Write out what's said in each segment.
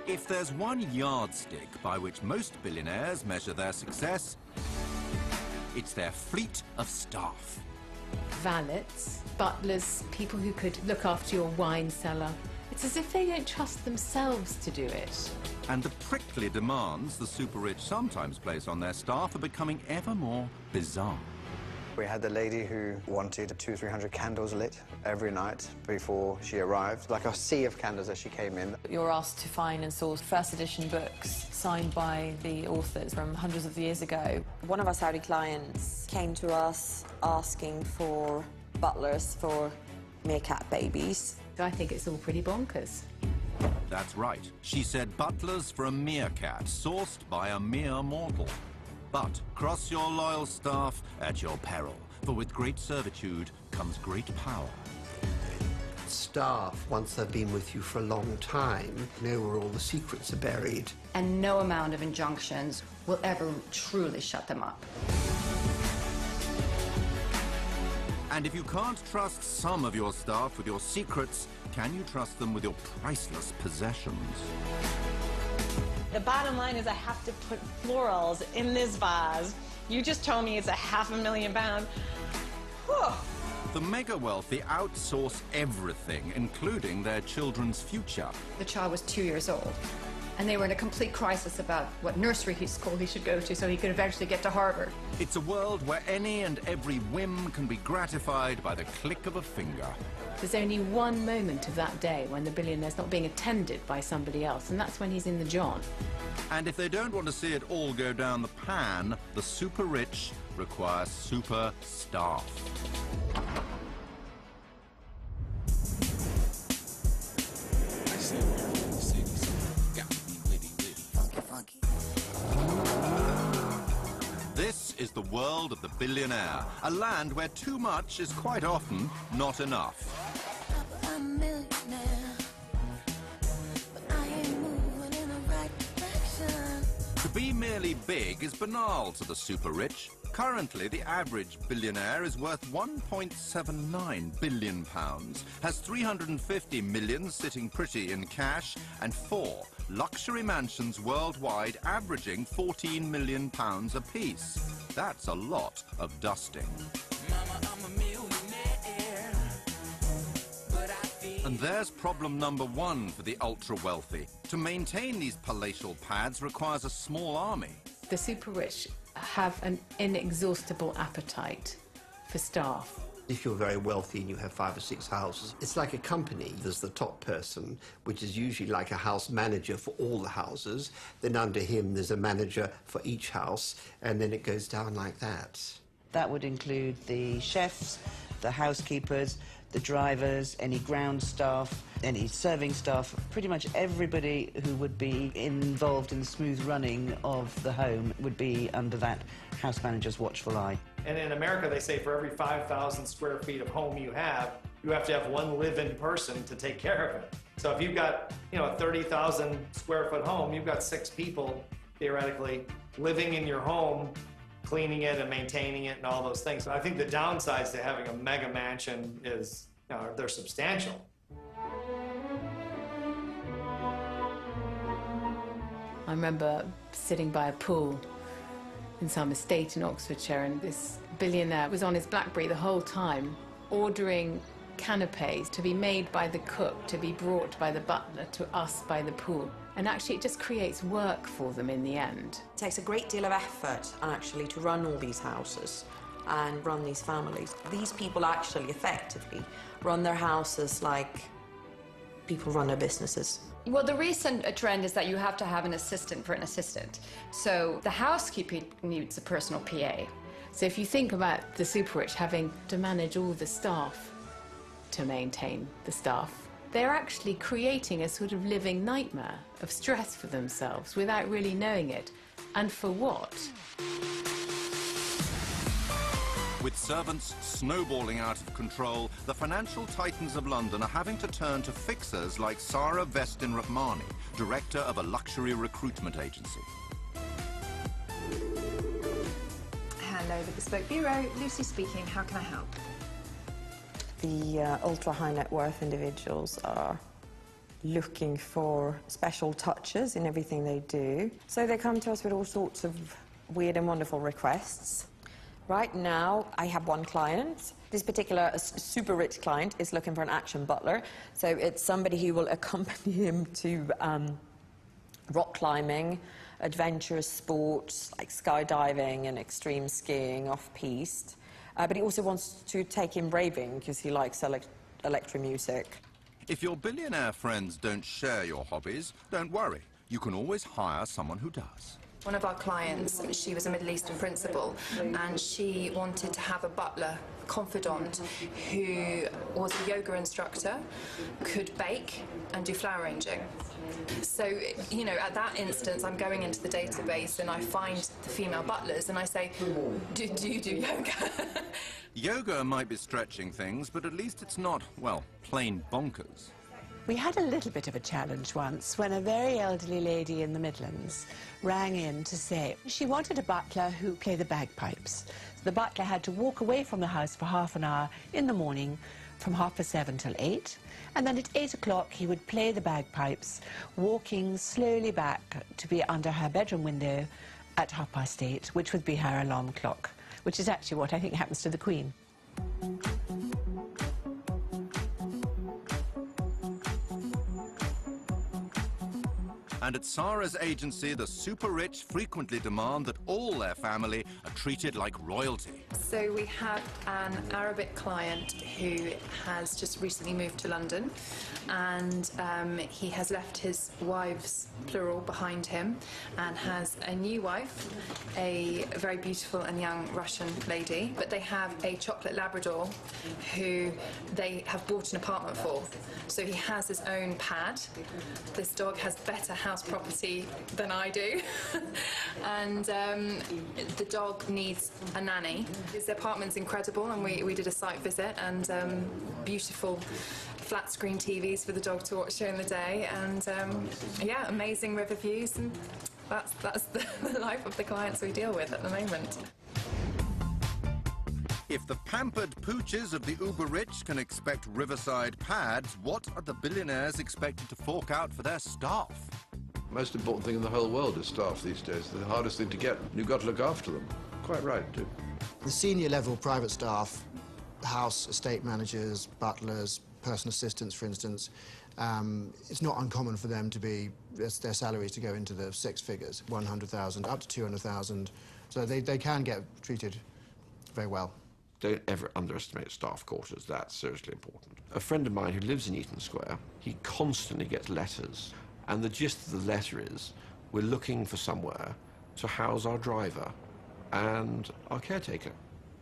If there's one yardstick by which most billionaires measure their success, it's their fleet of staff. Valets, butlers, people who could look after your wine cellar. It's as if they don't trust themselves to do it. And the prickly demands the super-rich sometimes place on their staff are becoming ever more bizarre. We had the lady who wanted 200-300 candles lit every night before she arrived, like a sea of candles as she came in. You're asked to find and source first edition books signed by the authors from hundreds of years ago. One of our Saudi clients came to us asking for butlers for meerkat babies. I think it's all pretty bonkers. That's right. She said butlers for a meerkat, sourced by a mere mortal. But cross your loyal staff at your peril, for with great servitude comes great power. Staff, once they've been with you for a long time, know where all the secrets are buried. And no amount of injunctions will ever truly shut them up. And if you can't trust some of your staff with your secrets, can you trust them with your priceless possessions? The bottom line is I have to put florals in this vase. You just told me it's £500,000. Whew. The mega wealthy outsource everything, including their children's future. The child was 2 years old, and they were in a complete crisis about what nursery school he should go to so he could eventually get to Harvard. It's a world where any and every whim can be gratified by the click of a finger. There's only one moment of that day when the billionaire's not being attended by somebody else, and that's when he's in the John. And if they don't want to see it all go down the pan, the super rich require super staff. This is the world of the billionaire, a land where too much is quite often not enough. To be merely big is banal to the super rich. Currently, the average billionaire is worth £1.79 billion, has 350 million sitting pretty in cash, and 4 luxury mansions worldwide averaging £14 million apiece. That's a lot of dusting. And there's problem number 1 for the ultra-wealthy. To maintain these palatial pads requires a small army. The super rich have an inexhaustible appetite for staff. If you're very wealthy and you have 5 or 6 houses, it's like a company. There's the top person, which is usually like a house manager for all the houses. Then under him, there's a manager for each house, and then it goes down like that. That would include the chefs, the housekeepers, the drivers, any ground staff, any serving staff, pretty much everybody who would be involved in the smooth running of the home would be under that house manager's watchful eye. And in America, they say for every 5,000 square feet of home you have to have one live-in person to take care of it. So if you've got, a 30,000 square foot home, you've got 6 people, theoretically, living in your home, cleaning it and maintaining it and all those things. So I think the downsides to having a mega mansion is, they're substantial. I remember sitting by a pool in some estate in Oxfordshire, and this billionaire was on his BlackBerry the whole time, ordering canapes to be made by the cook, to be brought by the butler to us by the pool. And actually, it just creates work for them in the end. It takes a great deal of effort, actually, to run all these houses and run these families. These people actually effectively run their houses like people run their businesses. Well, the recent trend is that you have to have an assistant for an assistant. So the housekeeper needs a personal PA. So if you think about the super rich having to manage all the staff to maintain the staff, they're actually creating a sort of living nightmare of stress for themselves without really knowing it. And for what? With servants snowballing out of control, the financial titans of London are having to turn to fixers like Sara Vestin Rahmani, director of a luxury recruitment agency. Hello, the Bespoke Bureau. Lucy speaking. How can I help? The ultra high net worth individuals are looking for special touches in everything they do. So they come to us with all sorts of weird and wonderful requests. Right now, I have one client. This particular super rich client is looking for an action butler. So it's somebody who will accompany him to rock climbing, adventurous sports like skydiving and extreme skiing off-piste. But he also wants to take him raving because he likes electro music. If your billionaire friends don't share your hobbies, don't worry. You can always hire someone who does. One of our clients, she was a Middle Eastern principal, and she wanted to have a butler, confidant, who was a yoga instructor, could bake and do flower arranging. So, you know, at that instance, I'm going into the database and I find the female butlers and I say, do you do yoga? Yoga might be stretching things, but at least it's not, well, plain bonkers. We had a little bit of a challenge once when a very elderly lady in the Midlands rang in to say she wanted a butler who played the bagpipes. So the butler had to walk away from the house for half an hour in the morning from 7:30 till 8, and then at 8 o'clock he would play the bagpipes, walking slowly back to be under her bedroom window at 8:30, which would be her alarm clock, which is actually what I think happens to the Queen. And at Sara's agency, the super rich frequently demand that all their family are treated like royalty. So we have an Arabic client who has just recently moved to London, and he has left his wives, plural, behind him, and has a new wife, a very beautiful and young Russian lady, but they have a chocolate Labrador who they have bought an apartment for. So he has his own pad. This dog has better house property than I do. And the dog needs a nanny. His apartment's incredible, and we did a site visit, and beautiful flat screen TVs for the dog to watch during the day, and yeah, amazing river views, and that's the life of the clients we deal with at the moment. If the pampered pooches of the uber-rich can expect riverside pads, what are the billionaires expected to fork out for their staff? Most important thing in the whole world is staff these days. They're the hardest thing to get, and you've got to look after them. Quite right, too. The senior level private staff, house estate managers, butlers, personal assistants, for instance, it's not uncommon for them to be, their salaries to go into the six figures, 100,000 up to 200,000. So they can get treated very well. Don't ever underestimate staff quarters. That's seriously important. A friend of mine who lives in Eaton Square, he constantly gets letters, and the gist of the letter is, we're looking for somewhere to house our driver and our caretaker,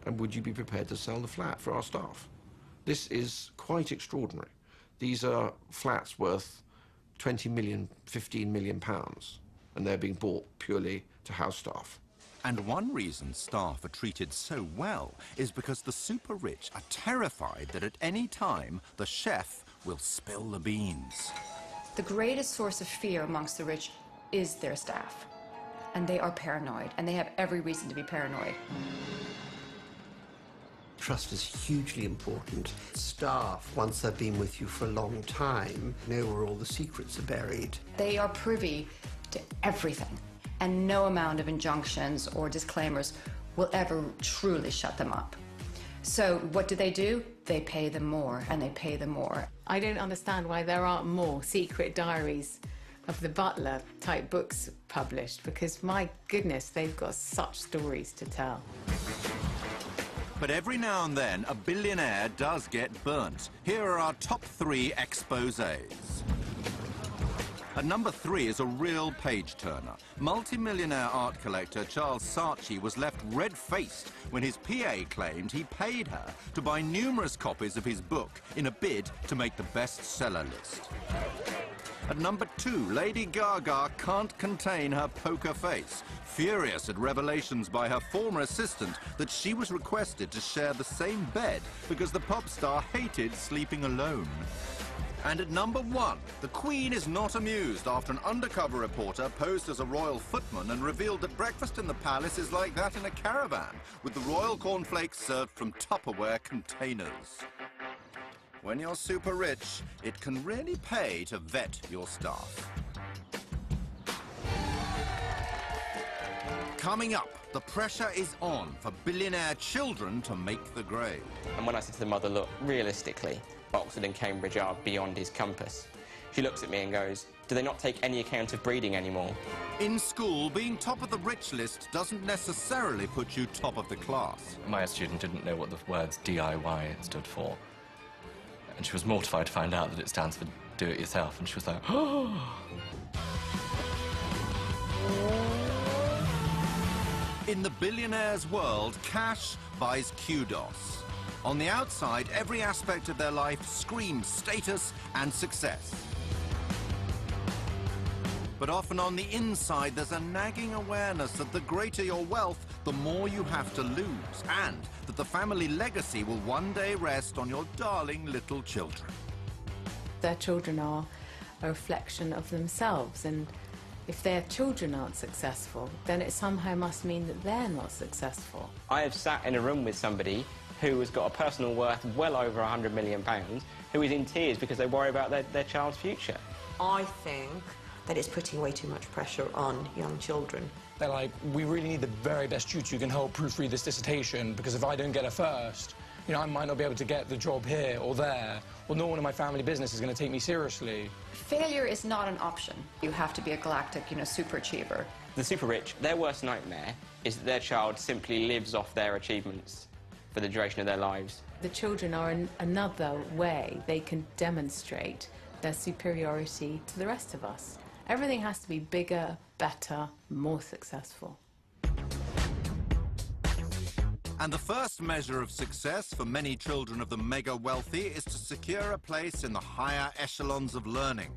and would you be prepared to sell the flat for our staff? This is quite extraordinary. These are flats worth 20 million, 15 million pounds, and they're being bought purely to house staff. And one reason staff are treated so well is because the super rich are terrified that at any time the chef will spill the beans. The greatest source of fear amongst the rich is their staff. And they are paranoid, and they have every reason to be paranoid. Trust is hugely important. Staff, once they've been with you for a long time, know where all the secrets are buried. They are privy to everything, and no amount of injunctions or disclaimers will ever truly shut them up. So what do? They pay them more, and they pay them more. I don't understand why there aren't more secret diaries of the butler type books published, because my goodness, they've got such stories to tell. But every now and then, a billionaire does get burnt. Here are our top 3 exposés. At number 3 is a real page-turner. Multi-millionaire art collector Charles Saatchi was left red-faced when his PA claimed he paid her to buy numerous copies of his book in a bid to make the bestseller list. At number 2, Lady Gaga can't contain her poker face, furious at revelations by her former assistant that she was requested to share the same bed because the pop star hated sleeping alone. And at number 1, the Queen is not amused after an undercover reporter posed as a royal footman and revealed that breakfast in the palace is like that in a caravan, with the royal cornflakes served from Tupperware containers. When you're super rich, it can really pay to vet your staff. Coming up, the pressure is on for billionaire children to make the grade. And when I said to the mother, look, realistically, Oxford and Cambridge are beyond his compass, she looks at me and goes, do they not take any account of breeding anymore? In school, being top of the rich list doesn't necessarily put you top of the class. My student didn't know what the words DIY stood for. And she was mortified to find out that it stands for do it yourself. And she was like, oh. In the billionaire's world, cash buys kudos. On the outside, every aspect of their life screams status and success. But often on the inside, there's a nagging awareness that the greater your wealth, the more you have to lose, and that the family legacy will one day rest on your darling little children. Their children are a reflection of themselves, and if their children aren't successful, then it somehow must mean that they're not successful. I have sat in a room with somebody who has got a personal worth well over £100 million, who is in tears because they worry about their child's future. I think that it's putting way too much pressure on young children. They're like, we really need the very best tutor who can help proofread this dissertation, because if I don't get a first, you know, I might not be able to get the job here or there, or no one in my family business is going to take me seriously. Failure is not an option. You have to be a galactic, super achiever. The super rich, their worst nightmare is that their child simply lives off their achievements for the duration of their lives. The children are another way they can demonstrate their superiority to the rest of us. Everything has to be bigger, better, more successful. And the first measure of success for many children of the mega wealthy is to secure a place in the higher echelons of learning.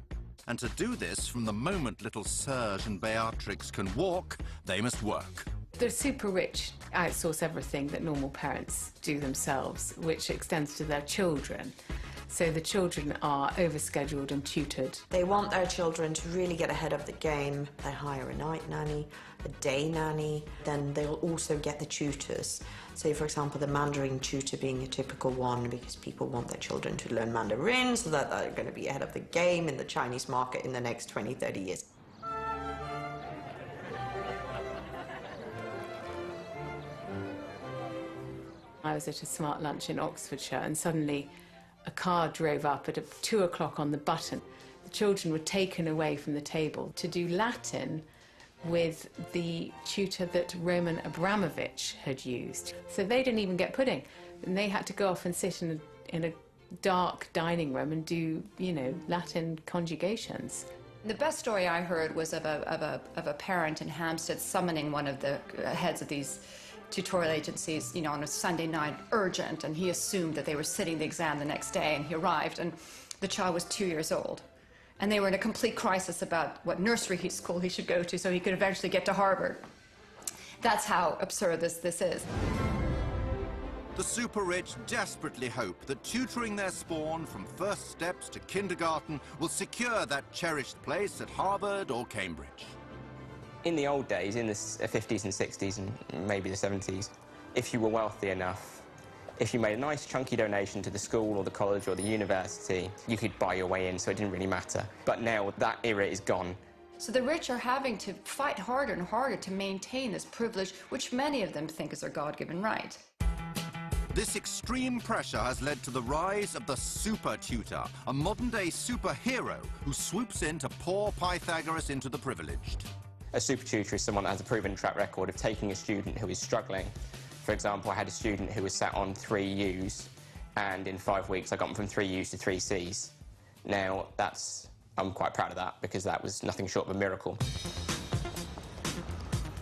And to do this, from the moment little Serge and Beatrix can walk, they must work. The super rich outsource everything that normal parents do themselves, which extends to their children. So the children are overscheduled and tutored. They want their children to really get ahead of the game. They hire a night nanny, a day nanny, then they'll also get the tutors. Say, for example, the Mandarin tutor being a typical one, because people want their children to learn Mandarin so that they're going to be ahead of the game in the Chinese market in the next 20, 30 years. I was at a smart lunch in Oxfordshire, and suddenly a car drove up at 2 o'clock on the button. The children were taken away from the table to do Latin with the tutor that Roman Abramovich had used. So they didn't even get pudding, and they had to go off and sit in a dark dining room and do, Latin conjugations. The best story I heard was of a parent in Hampstead summoning one of the heads of these tutorial agencies, on a Sunday night, urgent, and he assumed that they were sitting the exam the next day, and he arrived, and the child was 2 years old. And they were in a complete crisis about what nursery school he should go to so he could eventually get to Harvard. That's how absurd this is. The super rich desperately hope that tutoring their spawn from first steps to kindergarten will secure that cherished place at Harvard or Cambridge. In the old days, in the 50s and 60s and maybe the 70s, if you were wealthy enough, if you made a nice chunky donation to the school or the college or the university, you could buy your way in, so it didn't really matter. But now that era is gone. So the rich are having to fight harder and harder to maintain this privilege, which many of them think is their God-given right. This extreme pressure has led to the rise of the super tutor, a modern-day superhero who swoops in to pour Pythagoras into the privileged. A super tutor is someone that has a proven track record of taking a student who is struggling. For example, I had a student who was sat on 3 U's, and in 5 weeks I got them from 3 U's to 3 C's. Now, I'm quite proud of that, because that was nothing short of a miracle.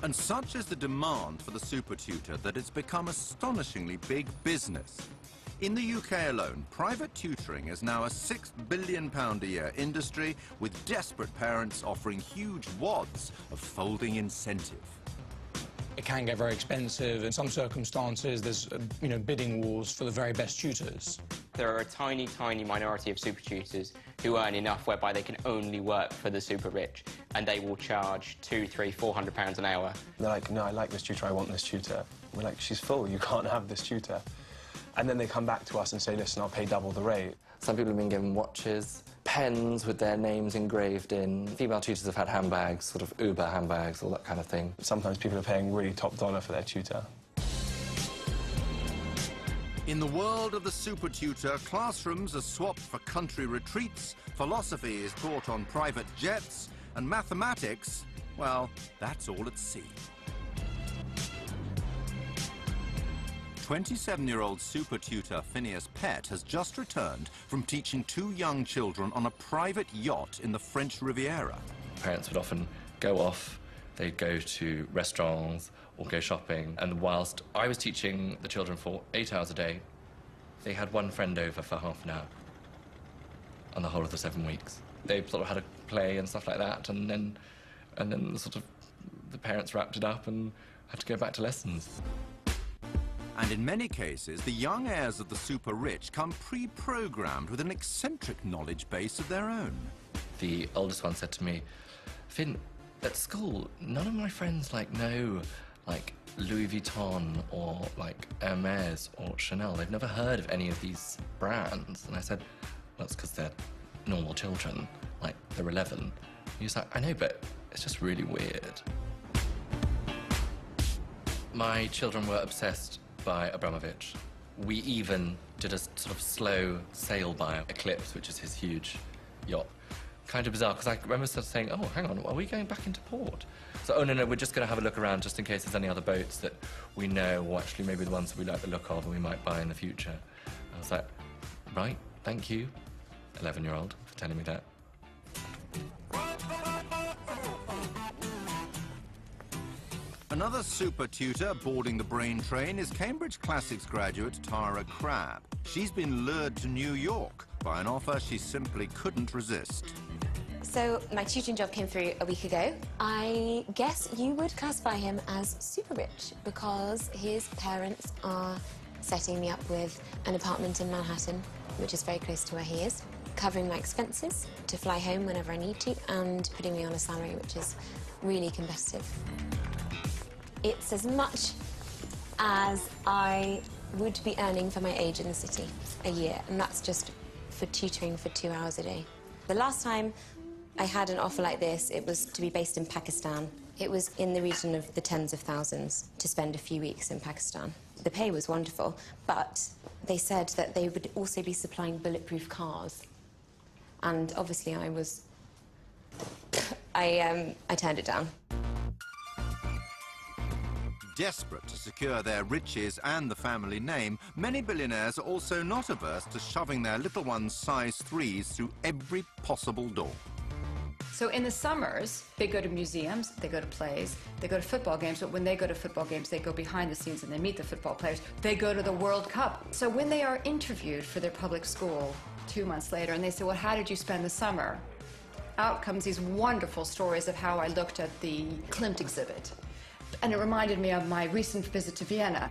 And such is the demand for the super tutor that it's become astonishingly big business. In the UK alone, private tutoring is now a £6 billion a year industry, with desperate parents offering huge wads of folding incentive. It can get very expensive. In some circumstances, there's, bidding wars for the very best tutors. There are a tiny, tiny minority of super tutors who earn enough whereby they can only work for the super rich, and they will charge £200, £300, £400 an hour. They're like, no, I like this tutor, I want this tutor. We're like, she's full, you can't have this tutor. And then they come back to us and say, listen, I'll pay double the rate. Some people have been given watches, pens with their names engraved in. Female tutors have had handbags, sort of Uber handbags, all that kind of thing. Sometimes people are paying really top dollar for their tutor. In the world of the super tutor, classrooms are swapped for country retreats, philosophy is taught on private jets, and mathematics, well, that's all at sea. 27-year-old super tutor Phineas Pett has just returned from teaching 2 young children on a private yacht in the French Riviera. Parents would often go off, they'd go to restaurants or go shopping, and whilst I was teaching the children for 8 hours a day, they had one friend over for half an hour on the whole of the 7 weeks. They sort of had a play and stuff like that, and then sort of the parents wrapped it up and had to go back to lessons. And in many cases, the young heirs of the super rich come pre-programmed with an eccentric knowledge base of their own. The oldest one said to me, Finn, at school, none of my friends know Louis Vuitton or Hermes or Chanel. They've never heard of any of these brands. And I said, well, it's because they're normal children, they're 11. He was like, I know, but it's just really weird. My children were obsessed by Abramovich. We even did a sort of slow sail by Eclipse, which is his huge yacht. Kind of bizarre, because I remember sort of saying, oh, hang on, are we going back into port? So, oh, no, we're just going to have a look around just in case there's any other boats that we know, or actually maybe the ones that we like the look of and we might buy in the future. I was like, right, thank you, 11-year-old, for telling me that. Another super tutor boarding the brain train is Cambridge Classics graduate Tara Crabb. She's been lured to New York by an offer she simply couldn't resist. So my tutoring job came through a week ago. I guess you would classify him as super rich because his parents are setting me up with an apartment in Manhattan, which is very close to where he is, covering my expenses to fly home whenever I need to, and putting me on a salary which is really competitive. It's as much as I would be earning for my age in the city a year, and that's just for tutoring for 2 hours a day. The last time I had an offer like this, it was to be based in Pakistan. It was in the region of the tens of thousands to spend a few weeks in Pakistan. The pay was wonderful, but they said that they would also be supplying bulletproof cars. And obviously I turned it down. Desperate to secure their riches and the family name, many billionaires are also not averse to shoving their little ones' size 3s through every possible door. So in the summers, they go to museums, they go to plays, they go to football games, but when they go to football games, they go behind the scenes and they meet the football players. They go to the World Cup. So when they are interviewed for their public school 2 months later and they say, well, how did you spend the summer? Out comes these wonderful stories of how I looked at the Klimt exhibit. And it reminded me of my recent visit to Vienna.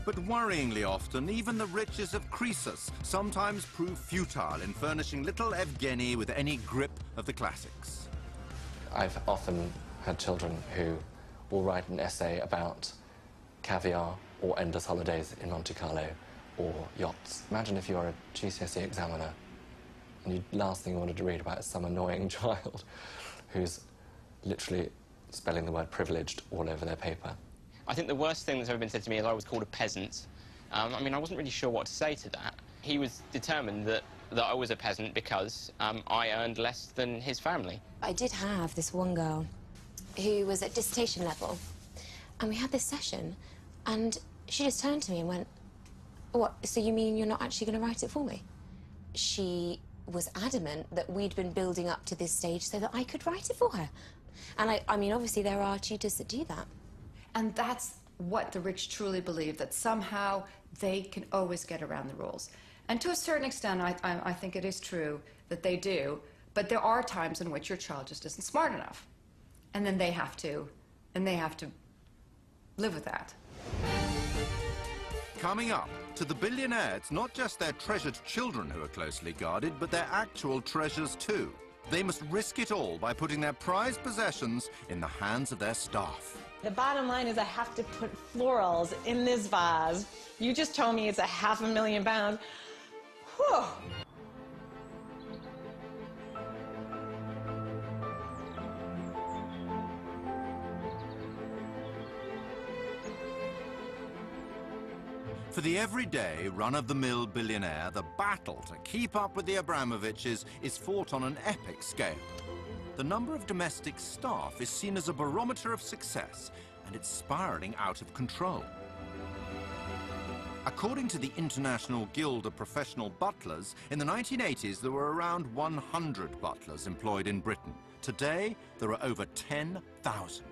But worryingly often, even the riches of Croesus sometimes prove futile in furnishing little Evgeny with any grip of the classics. I've often had children who will write an essay about caviar or endless holidays in Monte Carlo or yachts. Imagine if you're a GCSE examiner and the last thing you wanted to read about is some annoying child who's literally spelling the word privileged all over their paper. I think the worst thing that's ever been said to me is I was called a peasant. I mean, I wasn't really sure what to say to that. He was determined that I was a peasant because I earned less than his family. I did have this one girl who was at dissertation level, and we had this session, and she just turned to me and went, what, so you mean you're not actually going to write it for me? She was adamant that we'd been building up to this stage so that I could write it for her. And I mean, obviously there are tutors that do that. And that's what the rich truly believe, that somehow they can always get around the rules. And to a certain extent, I think it is true that they do, but there are times in which your child just isn't smart enough. And then they have to live with that. Coming up, to the billionaire, it's not just their treasured children who are closely guarded, but their actual treasures too. They must risk it all by putting their prized possessions in the hands of their staff. The bottom line is I have to put florals in this vase. You just told me it's £500,000. Whew. For the everyday, run-of-the-mill billionaire, the battle to keep up with the Abramoviches is fought on an epic scale. The number of domestic staff is seen as a barometer of success, and it's spiraling out of control. According to the International Guild of Professional Butlers, in the 1980s there were around 100 butlers employed in Britain. Today, there are over 10,000.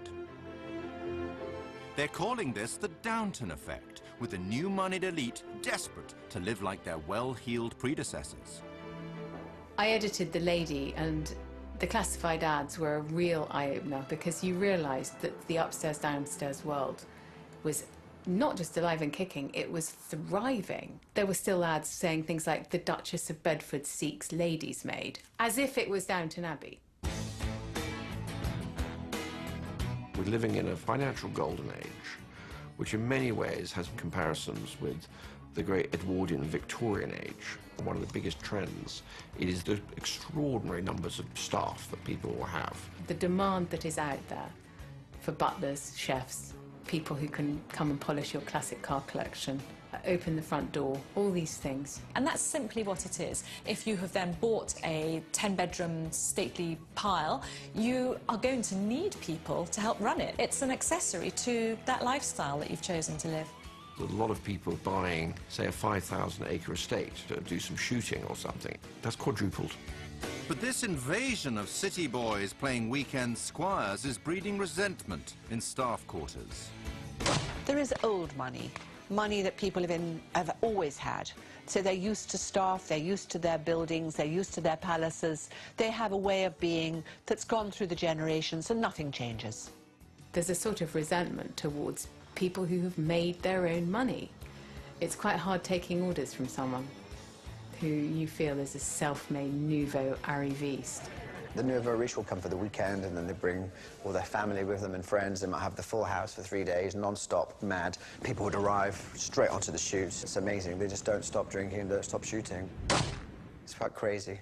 They're calling this the Downton effect, with the new moneyed elite desperate to live like their well-heeled predecessors. I edited The Lady, and the classified ads were a real eye-opener because you realised that the upstairs-downstairs world was not just alive and kicking, it was thriving. There were still ads saying things like, "The Duchess of Bedford seeks lady's maid," as if it was Downton Abbey. We're living in a financial golden age, which in many ways has comparisons with the great Edwardian Victorian age. One of the biggest trends, it is the extraordinary numbers of staff that people will have. The demand that is out there for butlers, chefs, people who can come and polish your classic car collection, open the front door, all these things. And that's simply what it is. If you have then bought a 10-bedroom stately pile, you are going to need people to help run it. It's an accessory to that lifestyle that you've chosen to live. A lot of people buying, say, a 5,000-acre estate to do some shooting or something. That's quadrupled. But this invasion of city boys playing weekend squires is breeding resentment in staff quarters. There is old money, money that people have always had. So they're used to staff, they're used to their buildings, they're used to their palaces. They have a way of being that's gone through the generations and nothing changes. There's a sort of resentment towards people who have made their own money. It's quite hard taking orders from someone who you feel is a self-made nouveau arriviste. The nouveau riche will come for the weekend, and then they bring all their family with them and friends. They might have the full house for 3 days, non-stop, mad. People would arrive straight onto the shoots. It's amazing. They just don't stop drinking and don't stop shooting. It's quite crazy.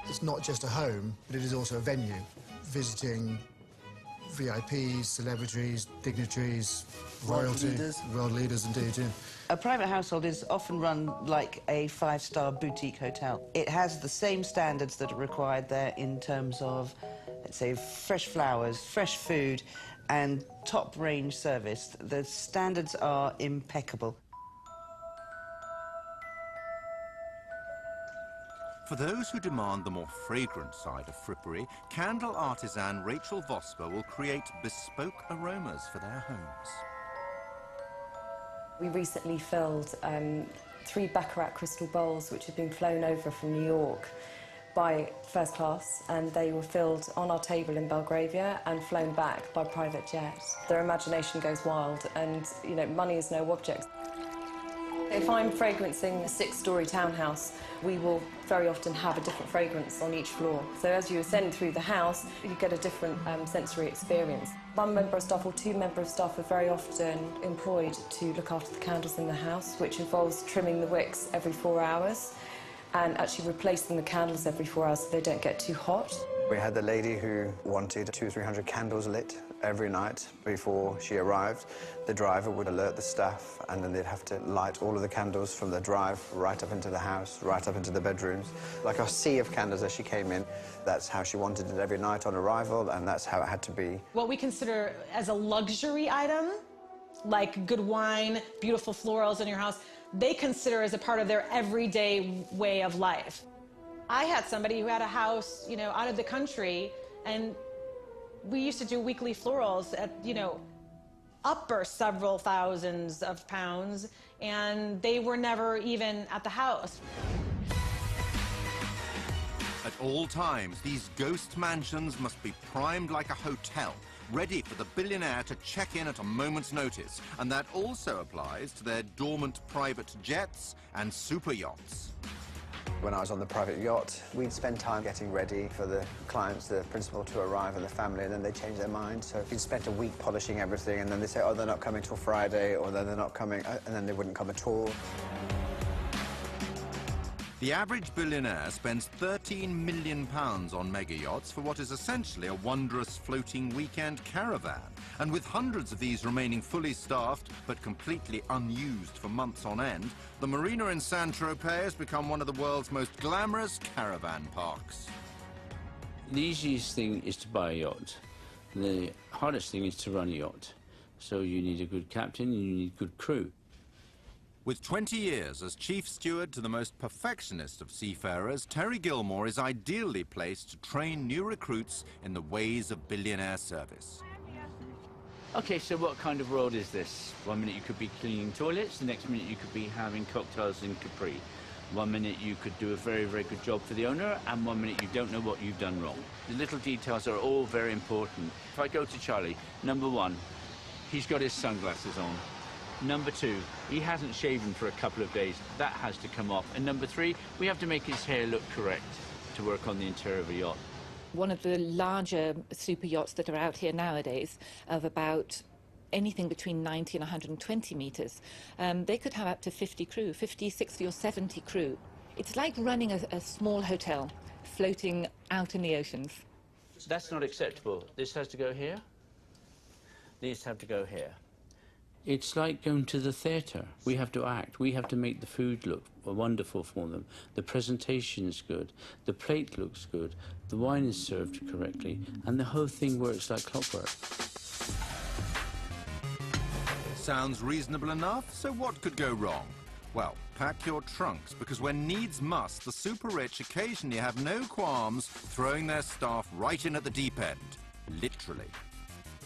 It's not just a home, but it is also a venue, visiting VIPs, celebrities, dignitaries, royalty, world leaders indeed, yeah. A private household is often run like a 5-star boutique hotel. It has the same standards that are required there in terms of, let's say, fresh flowers, fresh food, and top-range service. The standards are impeccable. For those who demand the more fragrant side of frippery, candle artisan Rachel Vosper will create bespoke aromas for their homes. We recently filled 3 Baccarat crystal bowls which had been flown over from New York by first class, and they were filled on our table in Belgravia and flown back by private jet. Their imagination goes wild, and you know, money is no object. If I'm fragrancing a 6-storey townhouse, we will very often have a different fragrance on each floor. So as you ascend through the house, you get a different sensory experience. 1 member of staff or 2 members of staff are very often employed to look after the candles in the house, which involves trimming the wicks every 4 hours and actually replacing the candles every 4 hours so they don't get too hot. We had the lady who wanted 200-300 candles lit every night before she arrived. The driver would alert the staff, and then they'd have to light all of the candles from the drive right up into the house, right up into the bedrooms. Like a sea of candles as she came in. That's how she wanted it every night on arrival, and that's how it had to be. What we consider as a luxury item, like good wine, beautiful florals in your house, they consider as a part of their everyday way of life. I had somebody who had a house, you know, out of the country, and we used to do weekly florals at, you know, upper several thousands of pounds, and they were never even at the house. At all times, these ghost mansions must be primed like a hotel, ready for the billionaire to check in at a moment's notice. And that also applies to their dormant private jets and super yachts. When I was on the private yacht, we'd spend time getting ready for the clients, the principal, to arrive and the family, and then they'd change their mind. So we'd spent a week polishing everything, and then they'd say, oh, they're not coming till Friday, or then they're not coming, and then they wouldn't come at all. The average billionaire spends £13 million on mega yachts for what is essentially a wondrous floating weekend caravan. And with hundreds of these remaining fully staffed but completely unused for months on end, the marina in Saint-Tropez has become one of the world's most glamorous caravan parks. The easiest thing is to buy a yacht. The hardest thing is to run a yacht. So you need a good captain and you need good crew. With 20 years as chief steward to the most perfectionist of seafarers, Terry Gilmore is ideally placed to train new recruits in the ways of billionaire service. Okay, so what kind of world is this? 1 minute you could be cleaning toilets, the next minute you could be having cocktails in Capri. 1 minute you could do a very, very good job for the owner, and 1 minute you don't know what you've done wrong. The little details are all very important. If I go to Charlie, number one, he's got his sunglasses on. Number two, he hasn't shaven for a couple of days. That has to come off. And number three, we have to make his hair look correct to work on the interior of a yacht. One of the larger super yachts that are out here nowadays, of about anything between 90 and 120 metres, they could have up to 50 crew, 50, 60 or 70 crew. It's like running a small hotel floating out in the oceans. That's not acceptable. This has to go here. These have to go here. It's like going to the theatre. We have to act. We have to make the food look wonderful for them. The presentation's good. The plate looks good. The wine is served correctly. And the whole thing works like clockwork. Sounds reasonable enough, so what could go wrong? Well, pack your trunks, because when needs must, the super-rich occasionally have no qualms throwing their staff right in at the deep end. Literally.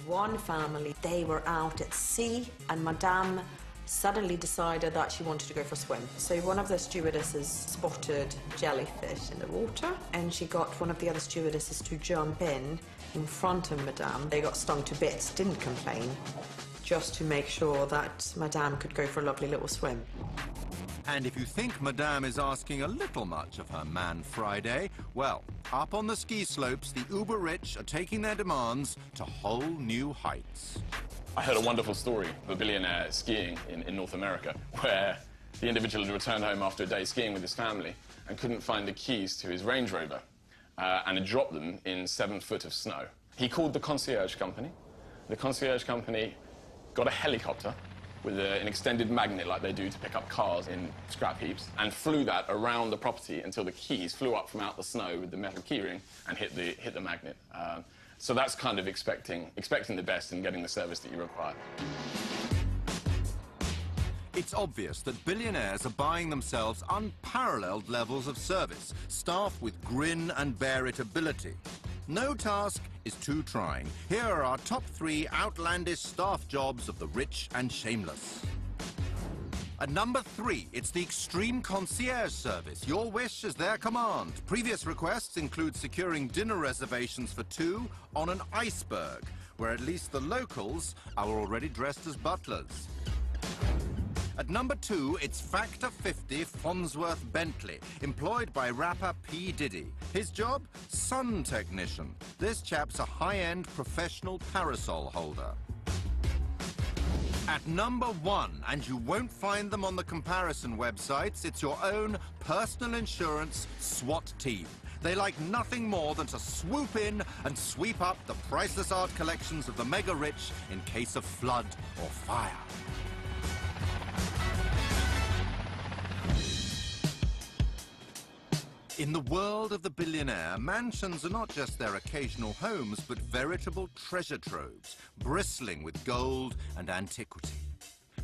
One family, they were out at sea, and Madame suddenly decided that she wanted to go for a swim. So one of the stewardesses spotted jellyfish in the water, and she got one of the other stewardesses to jump in front of Madame. They got stung to bits, didn't complain, just to make sure that Madame could go for a lovely little swim. And if you think Madame is asking a little much of her man Friday, well, up on the ski slopes, the uber-rich are taking their demands to whole new heights. I heard a wonderful story of a billionaire skiing in North America, where the individual had returned home after a day skiing with his family and couldn't find the keys to his Range Rover and had dropped them in 7 foot of snow. He called the concierge company. The concierge company got a helicopter with an extended magnet like they do to pick up cars in scrap heaps, and flew that around the property until the keys flew up from out the snow with the metal keyring and hit the magnet. So that's kind of expecting the best and getting the service that you require. It's obvious that billionaires are buying themselves unparalleled levels of service, staffed with grin and bear it ability. No task is too trying. Here are our top 3 outlandish staff jobs of the rich and shameless. At number 3, it's the extreme concierge service. Your wish is their command. Previous requests include securing dinner reservations for 2 on an iceberg, where at least the locals are already dressed as butlers. At number 2, it's Factor 50 Fonsworth Bentley, employed by rapper P. Diddy. His job? Sun technician. This chap's a high-end professional parasol holder. At number 1, and you won't find them on the comparison websites, it's your own personal insurance SWAT team. They like nothing more than to swoop in and sweep up the priceless art collections of the mega-rich in case of flood or fire. In the world of the billionaire, mansions are not just their occasional homes, but veritable treasure troves, bristling with gold and antiquity.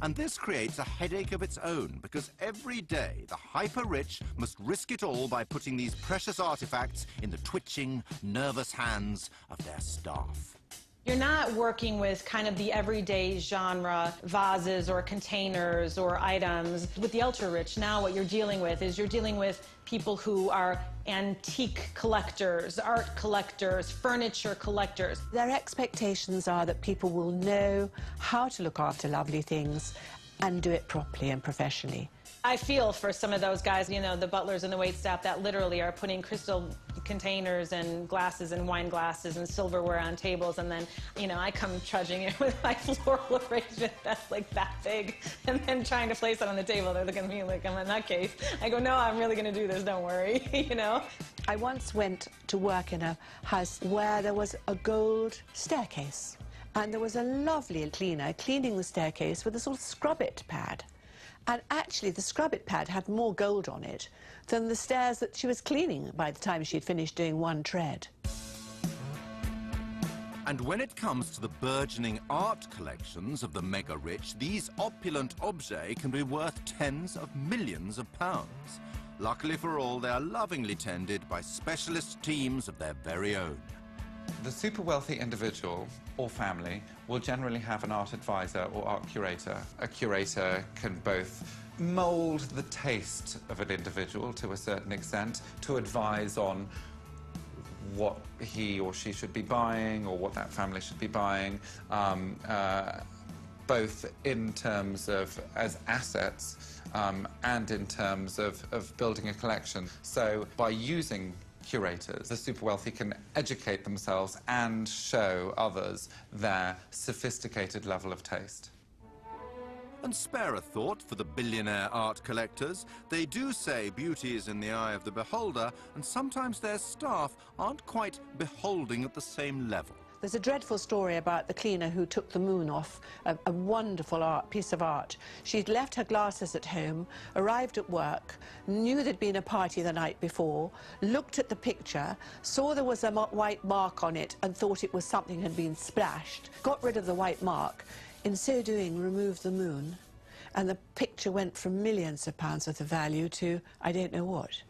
And this creates a headache of its own, because every day the hyper-rich must risk it all by putting these precious artifacts in the twitching, nervous hands of their staff. You're not working with kind of the everyday genre vases or containers or items. With the ultra-rich, now what you're dealing with is you're dealing with people who are antique collectors, art collectors, furniture collectors. Their expectations are that people will know how to look after lovely things and do it properly and professionally. I feel for some of those guys, you know, the butlers and the waitstaff that literally are putting crystal containers and glasses and wine glasses and silverware on tables, and then, you know, I come trudging in with my floral arrangement that's like that big, and then trying to place it on the table. They're looking at me like I'm a nutcase. I go, no, I'm really going to do this, don't worry, you know? I once went to work in a house where there was a gold staircase, and there was a lovely cleaner cleaning the staircase with a sort of scrub-it pad. And actually, the scrub-it pad had more gold on it than the stairs that she was cleaning by the time she'd finished doing one tread. And when it comes to the burgeoning art collections of the mega-rich, these opulent objets can be worth tens of millions of pounds. Luckily for all, they are lovingly tended by specialist teams of their very own. The super wealthy individual or family will generally have an art advisor or art curator. A curator can both mould the taste of an individual to a certain extent, to advise on what he or she should be buying or what that family should be buying, both in terms of as assets and in terms of building a collection. So by using curators, the super wealthy can educate themselves and show others their sophisticated level of taste. And spare a thought for the billionaire art collectors. They do say beauty is in the eye of the beholder, and sometimes their staff aren't quite beholding at the same level. There's a dreadful story about the cleaner who took the moon off a wonderful piece of art. She'd left her glasses at home, arrived at work, knew there'd been a party the night before, looked at the picture, saw there was a white mark on it and thought it was something had been splashed, got rid of the white mark, in so doing removed the moon, and the picture went from millions of pounds worth of value to I don't know what.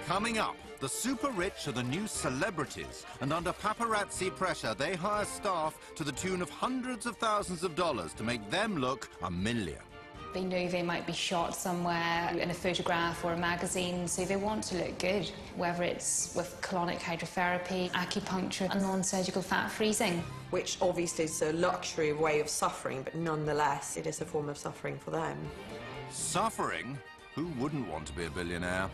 Coming up, the super rich are the new celebrities, and under paparazzi pressure, they hire staff to the tune of hundreds of thousands of dollars to make them look a million. They know they might be shot somewhere in a photograph or a magazine, so they want to look good, whether it's with colonic hydrotherapy, acupuncture, and non-surgical fat freezing. Which obviously is a luxury way of suffering, but nonetheless, it is a form of suffering for them. Suffering? Who wouldn't want to be a billionaire?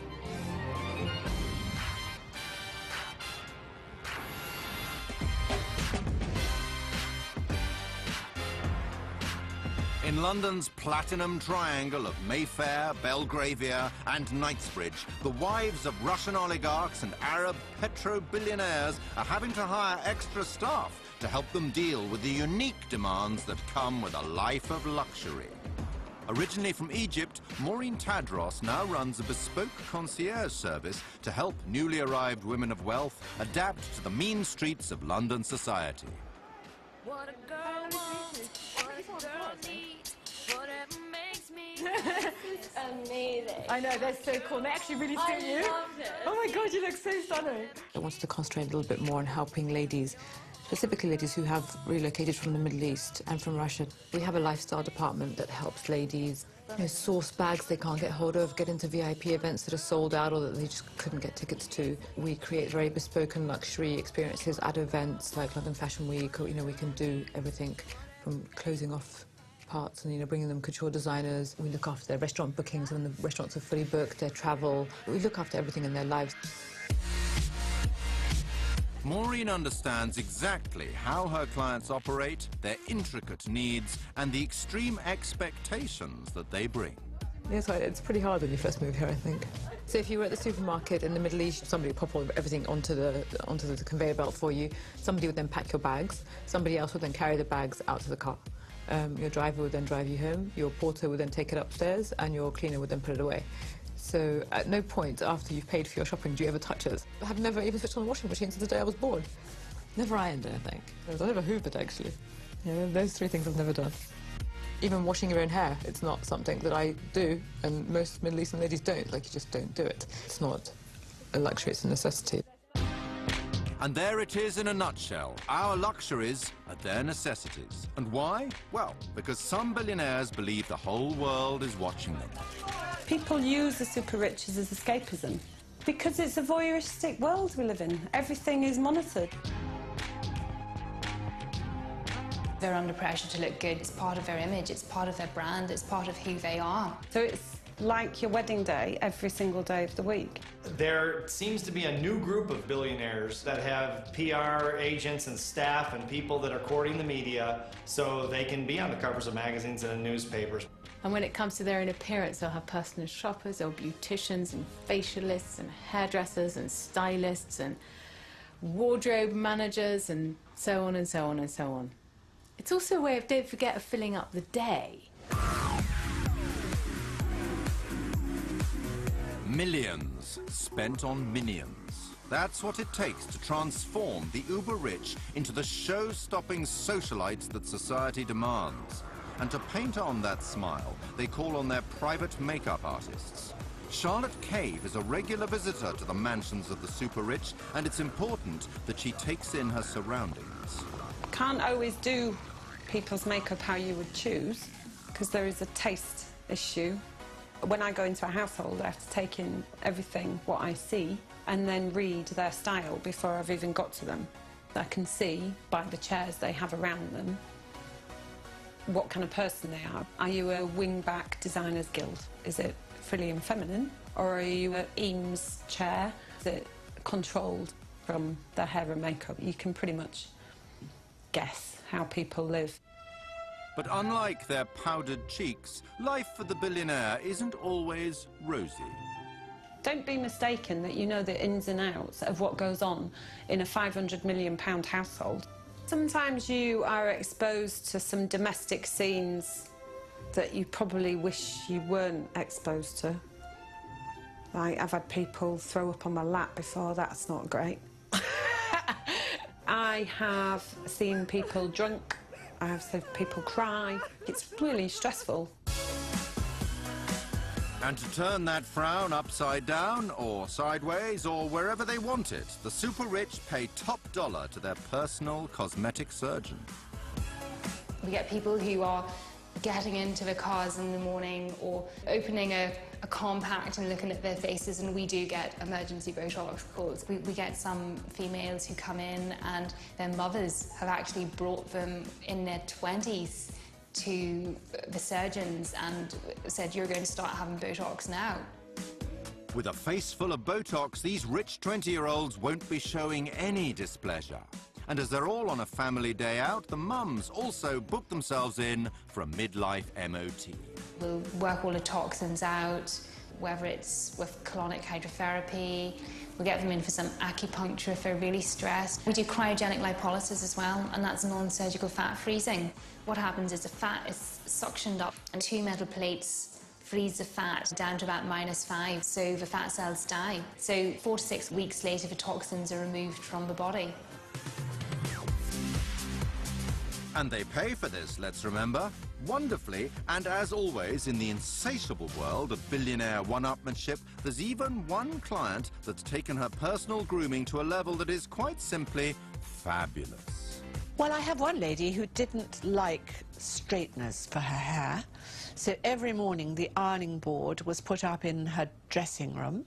In London's platinum triangle of Mayfair, Belgravia and Knightsbridge, the wives of Russian oligarchs and Arab petro-billionaires are having to hire extra staff to help them deal with the unique demands that come with a life of luxury. Originally from Egypt, Maureen Tadros now runs a bespoke concierge service to help newly arrived women of wealth adapt to the mean streets of London society. What a girl wants, what a girl needs, whatever makes me. It's amazing. I know, they're so cool. They actually really suit you. I love it. Oh my God, you look so stunning. I wanted to concentrate a little bit more on helping ladies, specifically ladies who have relocated from the Middle East and from Russia. We have a lifestyle department that helps ladies source bags they can't get hold of, get into VIP events that are sold out or that they just couldn't get tickets to. We create very bespoke and luxury experiences at events like London Fashion Week. You know, we can do everything from closing off parts and, you know, bringing them couture designers. We look after their restaurant bookings when the restaurants are fully booked, their travel. We look after everything in their lives. Maureen understands exactly how her clients operate, their intricate needs, and the extreme expectations that they bring. Yes, it's pretty hard when you first move here, I think. So if you were at the supermarket in the Middle East, somebody would pop all everything onto the conveyor belt for you. Somebody would then pack your bags. Somebody else would then carry the bags out to the car. Your driver would then drive you home. Your porter would then take it upstairs, and your cleaner would then put it away. So at no point after you've paid for your shopping do you ever touch it. I've never even switched on a washing machine since the day I was born. Never ironed anything. I've never hoovered, actually. Yeah, those three things I've never done. Even washing your own hair, it's not something that I do, and most Middle Eastern ladies don't. Like, you just don't do it. It's not a luxury, it's a necessity. And there it is in a nutshell. Our luxuries are their necessities. And why? Well, because some billionaires believe the whole world is watching them. People use the super riches as escapism because it's a voyeuristic world we live in. Everything is monitored. They're under pressure to look good. It's part of their image, it's part of their brand, it's part of who they are. So it's like your wedding day every single day of the week. There seems to be a new group of billionaires that have PR agents and staff and people that are courting the media so they can be on the covers of magazines and newspapers. And when it comes to their own appearance, they'll have personal shoppers or beauticians and facialists and hairdressers and stylists and wardrobe managers and so on and so on and so on. It's also a way of, don't forget, of filling up the day. Millions spent on minions. That's what it takes to transform the uber-rich into the show-stopping socialites that society demands. And to paint on that smile, they call on their private makeup artists. Charlotte Cave is a regular visitor to the mansions of the super-rich, and it's important that she takes in her surroundings. Can't always do people's makeup how you would choose, because there is a taste issue. When I go into a household, I have to take in everything, what I see, and then read their style before I've even got to them. I can see by the chairs they have around them what kind of person they are. Are you a wingback designers guild? Is it frilly and feminine? Or are you an Eames chair? Is it controlled from their hair and makeup? You can pretty much guess how people live. But unlike their powdered cheeks, life for the billionaire isn't always rosy. Don't be mistaken that you know the ins and outs of what goes on in a £500 million household. Sometimes you are exposed to some domestic scenes that you probably wish you weren't exposed to. Like, I've had people throw up on my lap before, that's not great. I have seen people drunk, I have seen people cry. It's really stressful. And to turn that frown upside down, or sideways, or wherever they want it, the super-rich pay top dollar to their personal cosmetic surgeon. We get people who are getting into the cars in the morning or opening a compact and looking at their faces, and we do get emergency Botox calls. We get some females who come in and their mothers have actually brought them in their 20s to the surgeons and said, you're going to start having Botox now. With a face full of Botox, these rich 20-year-olds won't be showing any displeasure. And as they're all on a family day out, the mums also book themselves in for a midlife MOT. We'll work all the toxins out, whether it's with colonic hydrotherapy. We'll get them in for some acupuncture if they're really stressed. We do cryogenic lipolysis as well, and that's non-surgical fat freezing. What happens is the fat is suctioned up and 2 metal plates freeze the fat down to about -5, so the fat cells die. So 4 to 6 weeks later, the toxins are removed from the body. And they pay for this, let's remember, wonderfully. And as always, in the insatiable world of billionaire one-upmanship, there's even one client that's taken her personal grooming to a level that is quite simply fabulous. Well, I have one lady who didn't like straighteners for her hair, so every morning the ironing board was put up in her dressing room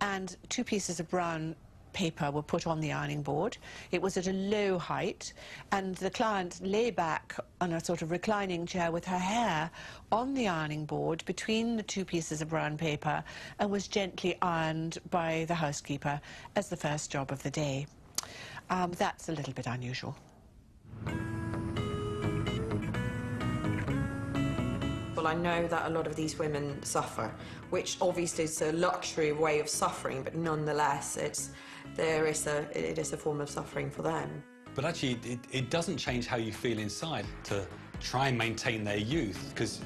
and 2 pieces of brown paper were put on the ironing board. It was at a low height, and the client lay back on a sort of reclining chair with her hair on the ironing board between the 2 pieces of brown paper and was gently ironed by the housekeeper as the first job of the day. That's a little bit unusual. Well, I know that a lot of these women suffer, which obviously is a luxury way of suffering, but nonetheless, it is a form of suffering for them. But actually, it doesn't change how you feel inside to try and maintain their youth, because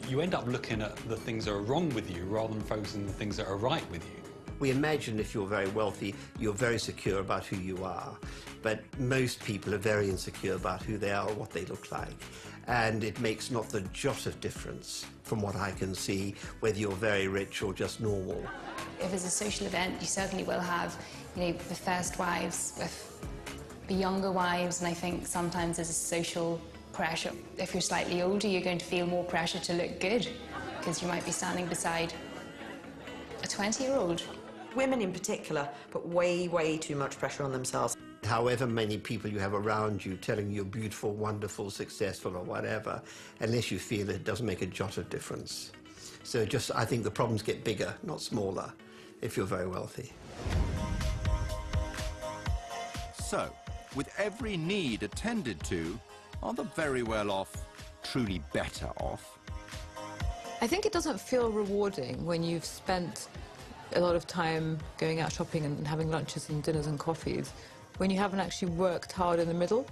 you end up looking at the things that are wrong with you rather than focusing on the things that are right with you. We imagine if you're very wealthy, you're very secure about who you are. But most people are very insecure about who they are or what they look like. And it makes not the jot of difference, from what I can see, whether you're very rich or just normal. If it's a social event, you certainly will have, you know, the first wives with the younger wives, and I think sometimes there's a social pressure. If you're slightly older, you're going to feel more pressure to look good, because you might be standing beside a 20-year-old. Women in particular put way, way too much pressure on themselves. However many people you have around you telling you you're beautiful, wonderful, successful or whatever, unless you feel it doesn't make a jot of difference. So just, I think the problems get bigger, not smaller, if you're very wealthy. So, with every need attended to, are the very well off truly better off? I think it doesn't feel rewarding when you've spent a lot of time going out shopping and having lunches and dinners and coffees. When you haven't actually worked hard in the middle,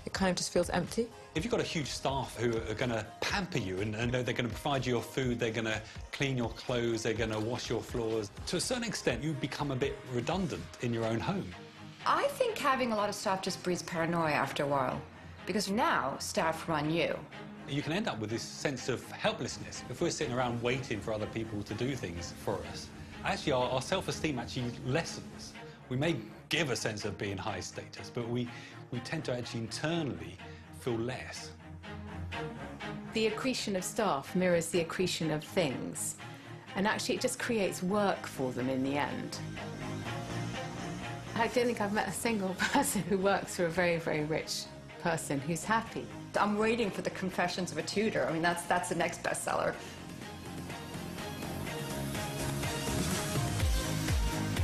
it kind of just feels empty. If you've got a huge staff who are going to pamper you and they're going to provide you your food, they're going to clean your clothes, they're going to wash your floors, to a certain extent you become a bit redundant in your own home. I think having a lot of staff just breeds paranoia after a while, because now staff run you. You can end up with this sense of helplessness if we're sitting around waiting for other people to do things for us. Actually, our self-esteem actually lessens. We may give a sense of being high status, but we tend to actually internally feel less. The accretion of staff mirrors the accretion of things, and actually it just creates work for them in the end. I don't think I've met a single person who works for a very, very rich person who's happy. I'm waiting for the Confessions of a Tutor. I mean, that's the next bestseller.